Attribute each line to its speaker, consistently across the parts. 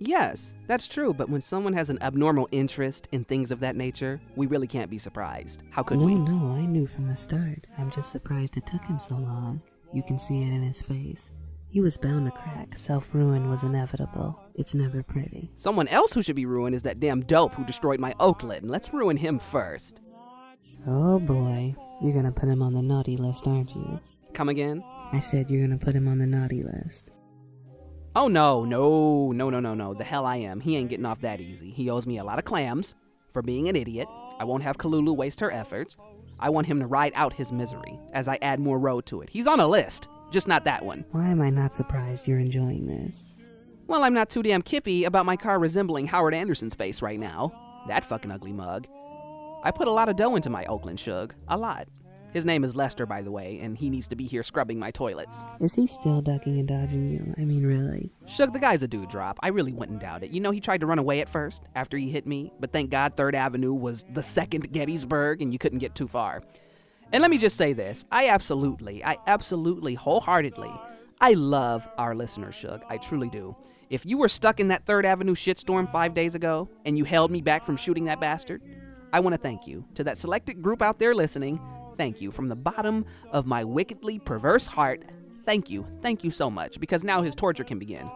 Speaker 1: Yes, that's true, but when someone has an abnormal interest in things of that nature, we really can't be surprised. How could we?
Speaker 2: No, I knew from the start. I'm just surprised it took him so long. You can see it in his face. He was bound to crack. Self-ruin was inevitable. It's never pretty.
Speaker 1: Someone else who should be ruined is that damn dope who destroyed my Oakland. Let's ruin him first.
Speaker 2: Oh boy, you're gonna put him on the naughty list, aren't you?
Speaker 1: Come again?
Speaker 2: I said you're gonna put him on the naughty list.
Speaker 1: Oh, no. The hell I am. He ain't getting off that easy. He owes me a lot of clams for being an idiot. I won't have Kalulu waste her efforts. I want him to ride out his misery as I add more road to it. He's on a list, just not that one.
Speaker 2: Why am I not surprised you're enjoying this?
Speaker 1: Well, I'm not too damn kippy about my car resembling Howard Anderson's face right now. That fucking ugly mug. I put a lot of dough into my Oakland, Shug. A lot. His name is Lester, by the way, and he needs to be here scrubbing my toilets.
Speaker 2: Is he still ducking and dodging you? I mean, really?
Speaker 1: Shug, the guy's a dude drop. I really wouldn't doubt it. You know, he tried to run away at first, after he hit me, but thank God 3rd Avenue was the second Gettysburg, and you couldn't get too far. And let me just say this. I absolutely, wholeheartedly, I love our listeners, Shug. I truly do. If you were stuck in that 3rd Avenue shitstorm 5 days ago, and you held me back from shooting that bastard, I want to thank you. To that selected group out there listening, thank you. From the bottom of my wickedly perverse heart, thank you. Thank you so much, because now his torture can begin.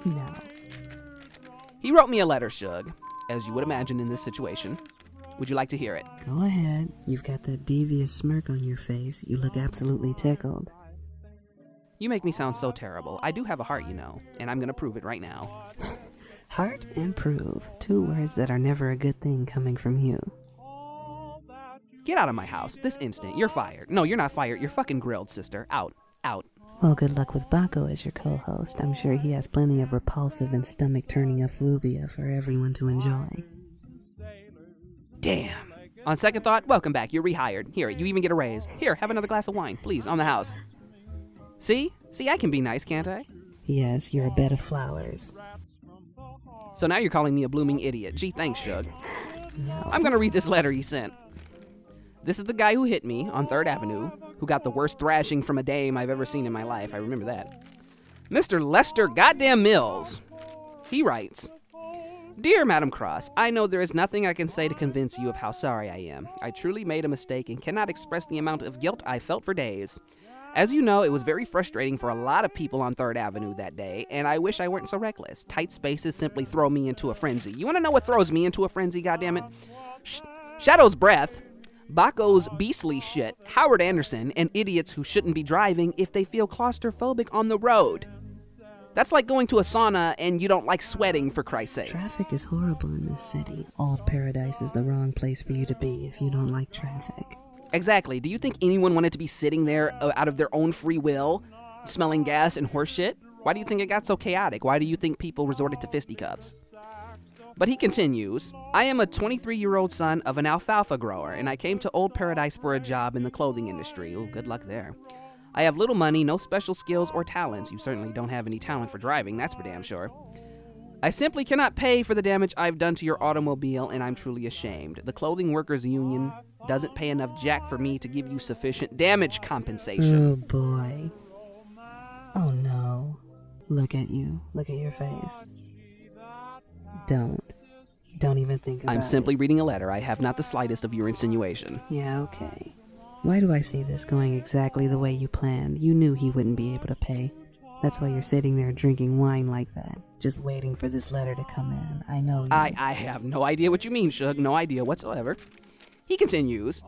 Speaker 2: No.
Speaker 1: He wrote me a letter, Shug, as you would imagine in this situation. Would you like to hear it?
Speaker 2: Go ahead. You've got that devious smirk on your face. You look absolutely tickled.
Speaker 1: You make me sound so terrible. I do have a heart, you know, and I'm going to prove it right now.
Speaker 2: Heart and prove. 2 words that are never a good thing coming from you.
Speaker 1: Get out of my house this instant. You're fired. No, you're not fired. You're fucking grilled, sister. Out. Out.
Speaker 2: Well, good luck with Baco as your co-host. I'm sure he has plenty of repulsive and stomach-turning effluvia for everyone to enjoy.
Speaker 1: Damn. On second thought, welcome back. You're rehired. Here, you even get a raise. Here, have another glass of wine, please, on the house. See? See, I can be nice, can't I?
Speaker 2: Yes, you're a bed of flowers.
Speaker 1: So now you're calling me a blooming idiot. Gee, thanks, Shug.
Speaker 2: No.
Speaker 1: I'm gonna read this letter he sent. This is the guy who hit me on 3rd Avenue, who got the worst thrashing from a dame I've ever seen in my life. I remember that. Mr. Lester Goddamn Mills. He writes, Dear Madam Cross, I know there is nothing I can say to convince you of how sorry I am. I truly made a mistake and cannot express the amount of guilt I felt for days. As you know, it was very frustrating for a lot of people on 3rd Avenue that day, and I wish I weren't so reckless. Tight spaces simply throw me into a frenzy. You want to know what throws me into a frenzy, goddammit? Shadow's breath, Baco's beastly shit, Howard Anderson, and idiots who shouldn't be driving if they feel claustrophobic on the road. That's like going to a sauna and you don't like sweating, for Christ's sake.
Speaker 2: Traffic is horrible in this city. Old Paradise is the wrong place for you to be if you don't like traffic.
Speaker 1: Exactly. Do you think anyone wanted to be sitting there out of their own free will, smelling gas and horse shit? Why do you think it got so chaotic? Why do you think people resorted to fisticuffs? But he continues, I am a 23-year-old son of an alfalfa grower, and I came to Old Paradise for a job in the clothing industry. Oh, good luck there. I have little money, no special skills or talents. You certainly don't have any talent for driving, that's for damn sure. I simply cannot pay for the damage I've done to your automobile, and I'm truly ashamed. The Clothing Workers Union doesn't pay enough jack for me to give you sufficient damage compensation.
Speaker 2: Oh, boy. Oh, no. Look at you. Look at your face. Don't even think about it.
Speaker 1: I'm simply reading a letter. I have not the slightest of your insinuation.
Speaker 2: Yeah, okay. Why do I see this going exactly the way you planned? You knew he wouldn't be able to pay. That's why you're sitting there drinking wine like that, just waiting for this letter to come in. I know you.
Speaker 1: I have no idea what you mean, Shug. No idea whatsoever. He continues,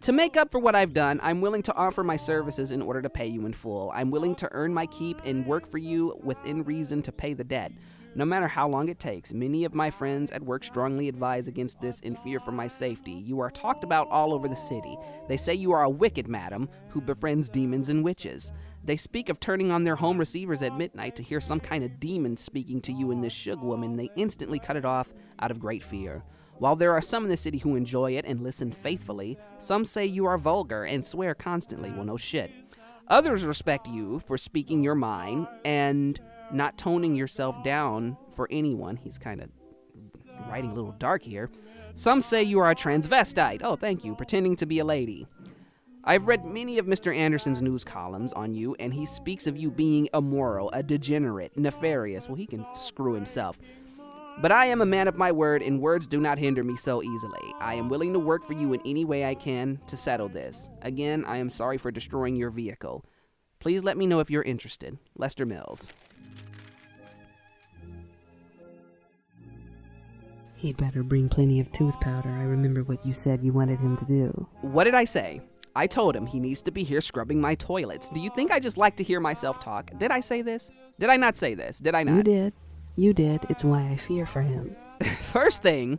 Speaker 1: to make up for what I've done, I'm willing to offer my services in order to pay you in full. I'm willing to earn my keep and work for you within reason to pay the debt, no matter how long it takes. Many of my friends at work strongly advise against this in fear for my safety. You are talked about all over the city. They say you are a wicked madam who befriends demons and witches. They speak of turning on their home receivers at midnight to hear some kind of demon speaking to you and this Shug woman. They instantly cut it off out of great fear. While there are some in the city who enjoy it and listen faithfully, some say you are vulgar and swear constantly. Well, no shit. Others respect you for speaking your mind and not toning yourself down for anyone. He's kind of writing a little dark here. Some say you are a transvestite. Oh, thank you. Pretending to be a lady. I've read many of Mr. Anderson's news columns on you, and he speaks of you being immoral, a degenerate, nefarious. Well, he can screw himself. But I am a man of my word, and words do not hinder me so easily. I am willing to work for you in any way I can to settle this. Again, I am sorry for destroying your vehicle. Please let me know if you're interested. Lester Mills.
Speaker 2: He'd better bring plenty of tooth powder. I remember what you said you wanted him to do.
Speaker 1: What did I say? I told him he needs to be here scrubbing my toilets. Do you think I just like to hear myself talk? Did I say this? Did I not say this? Did I not?
Speaker 2: You did. You did. It's why I fear for him.
Speaker 1: First thing,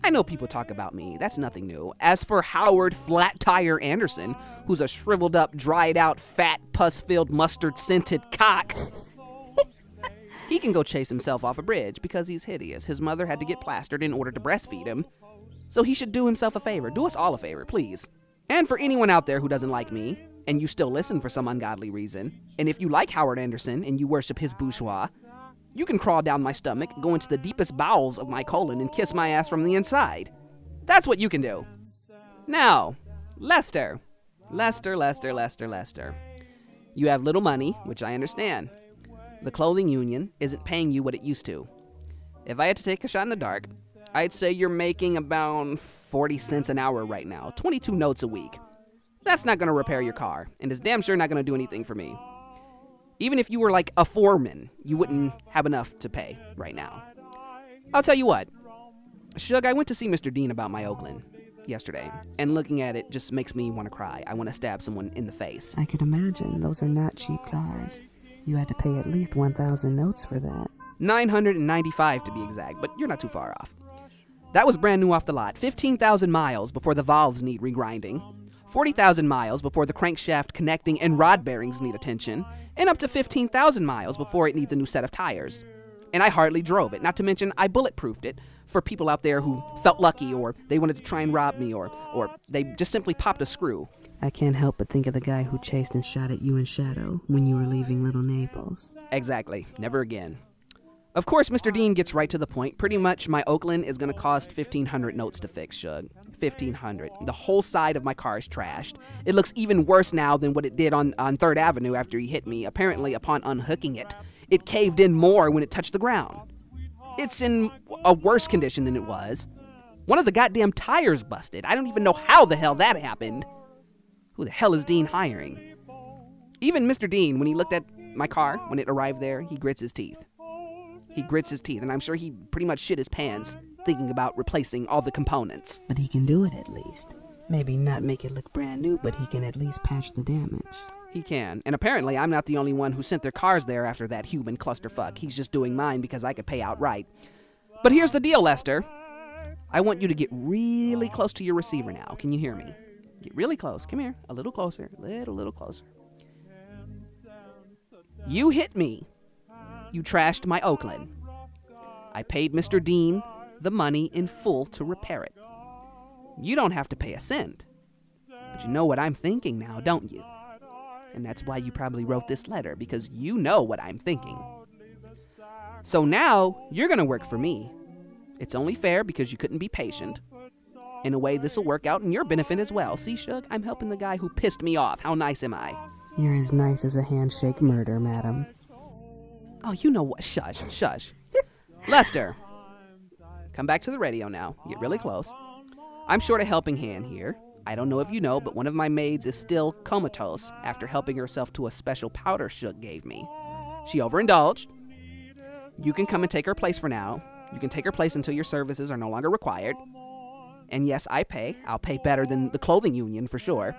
Speaker 1: I know people talk about me. That's nothing new. As for Howard Flat Tire Anderson, who's a shriveled up, dried out, fat, pus-filled, mustard-scented cock, he can go chase himself off a bridge because he's hideous. His mother had to get plastered in order to breastfeed him. So he should do himself a favor. Do us all a favor, please. And for anyone out there who doesn't like me, and you still listen for some ungodly reason, and if you like Howard Anderson and you worship his bourgeois, you can crawl down my stomach, go into the deepest bowels of my colon, and kiss my ass from the inside. That's what you can do. Now, Lester. Lester. You have little money, which I understand. The clothing union isn't paying you what it used to. If I had to take a shot in the dark, I'd say you're making about 40 cents an hour right now, 22 notes a week. That's not going to repair your car, and it's damn sure not going to do anything for me. Even if you were like a foreman, you wouldn't have enough to pay right now. I'll tell you what, Shug, I went to see Mr. Dean about my Oakland yesterday, and looking at it just makes me want to cry. I want to stab someone in the face.
Speaker 2: I could imagine. Those are not cheap cars. You had to pay at least 1,000 notes for that.
Speaker 1: 995 to be exact, but you're not too far off. That was brand new off the lot. 15,000 miles before the valves need regrinding. 40,000 miles before the crankshaft connecting and rod bearings need attention, and up to 15,000 miles before it needs a new set of tires. And I hardly drove it, not to mention I bulletproofed it for people out there who felt lucky, or they wanted to try and rob me, or they just simply popped a screw.
Speaker 2: I can't help but think of the guy who chased and shot at you in shadow when you were leaving Little Naples.
Speaker 1: Exactly. Never again. Of course, Mr. Dean gets right to the point. Pretty much my Oakland is going to cost 1,500 notes to fix, Shug. 1,500. The whole side of my car is trashed. It looks even worse now than what it did on 3rd Avenue after he hit me. Apparently, upon unhooking it, it caved in more when it touched the ground. It's in a worse condition than it was. One of the goddamn tires busted. I don't even know how the hell that happened. Who the hell is Dean hiring? Even Mr. Dean, when he looked at my car, when it arrived there, he grits his teeth. And I'm sure he pretty much shit his pants thinking about replacing all the components.
Speaker 2: But he can do it at least. Maybe not make it look brand new, but he can at least patch the damage.
Speaker 1: He can. And apparently I'm not the only one who sent their cars there after that human clusterfuck. He's just doing mine because I could pay outright. But here's the deal, Lester. I want you to get really close to your receiver now. Can you hear me? Get really close. Come here. A little closer. Little closer. You hit me. You trashed my Oakland. I paid Mr. Dean the money in full to repair it. You don't have to pay a cent. But you know what I'm thinking now, don't you? And that's why you probably wrote this letter, because you know what I'm thinking. So now, you're going to work for me. It's only fair because you couldn't be patient. In a way, this will work out in your benefit as well. See, Shug, I'm helping the guy who pissed me off. How nice am I?
Speaker 2: You're as nice as a handshake murder, madam.
Speaker 1: Oh, you know what? Shush. Lester, come back to the radio now. Get really close. I'm short a helping hand here. I don't know if you know, but one of my maids is still comatose after helping herself to a special powder Shug gave me. She overindulged. You can come and take her place for now. You can take her place until your services are no longer required. And yes, I pay. I'll pay better than the clothing union for sure.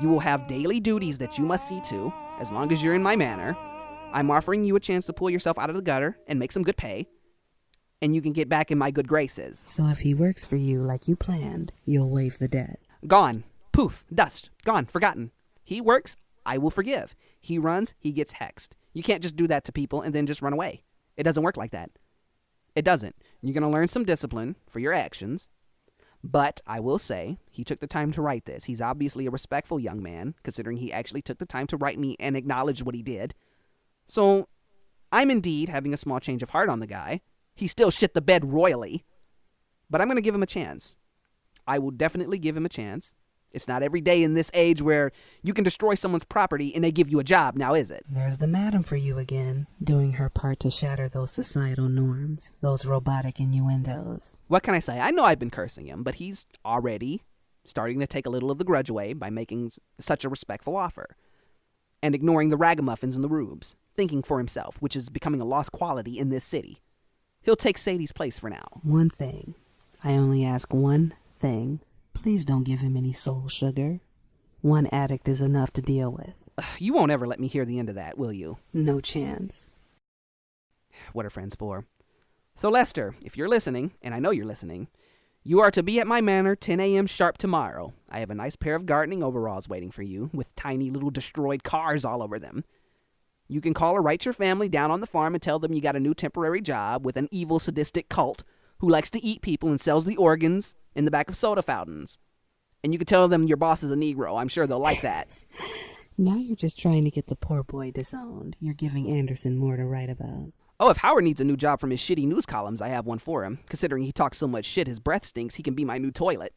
Speaker 1: You will have daily duties that you must see to, as long as you're in my manor. I'm offering you a chance to pull yourself out of the gutter and make some good pay, and you can get back in my good graces.
Speaker 2: So if he works for you like you planned, you'll waive the debt.
Speaker 1: Gone. Poof. Dust. Gone. Forgotten. He works, I will forgive. He runs, he gets hexed. You can't just do that to people and then just run away. It doesn't work like that. It doesn't. You're going to learn some discipline for your actions. But I will say, he took the time to write this. He's obviously a respectful young man, considering he actually took the time to write me and acknowledge what he did. So, I'm indeed having a small change of heart on the guy. He still shit the bed royally. But I'm going to give him a chance. I will definitely give him a chance. It's not every day in this age where you can destroy someone's property and they give you a job, now is it?
Speaker 2: There's the madam for you again, doing her part to shatter those societal norms, those robotic innuendos.
Speaker 1: What can I say? I know I've been cursing him, but he's already starting to take a little of the grudge away by making such a respectful offer. And ignoring the ragamuffins and the rubes, thinking for himself, which is becoming a lost quality in this city. He'll take Sadie's place for now.
Speaker 2: One thing. I only ask one thing. Please don't give him any soul sugar. One addict is enough to deal with.
Speaker 1: You won't ever let me hear the end of that, will you?
Speaker 2: No chance.
Speaker 1: What are friends for? So Lester, if you're listening, and I know you're listening, you are to be at my manor 10 a.m. sharp tomorrow. I have a nice pair of gardening overalls waiting for you, with tiny little destroyed cars all over them. You can call or write your family down on the farm and tell them you got a new temporary job with an evil sadistic cult who likes to eat people and sells the organs in the back of soda fountains. And you can tell them your boss is a Negro. I'm sure they'll like that.
Speaker 2: Now you're just trying to get the poor boy disowned. You're giving Anderson more to write about.
Speaker 1: Oh, if Howard needs a new job from his shitty news columns, I have one for him. Considering he talks so much shit his breath stinks, he can be my new toilet.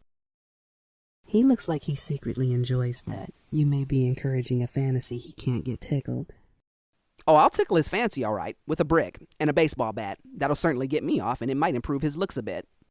Speaker 2: He looks like he secretly enjoys that. You may be encouraging a fantasy he can't get tickled.
Speaker 1: Oh, I'll tickle his fancy all right, with a brick and a baseball bat. That'll certainly get me off, and it might improve his looks a bit.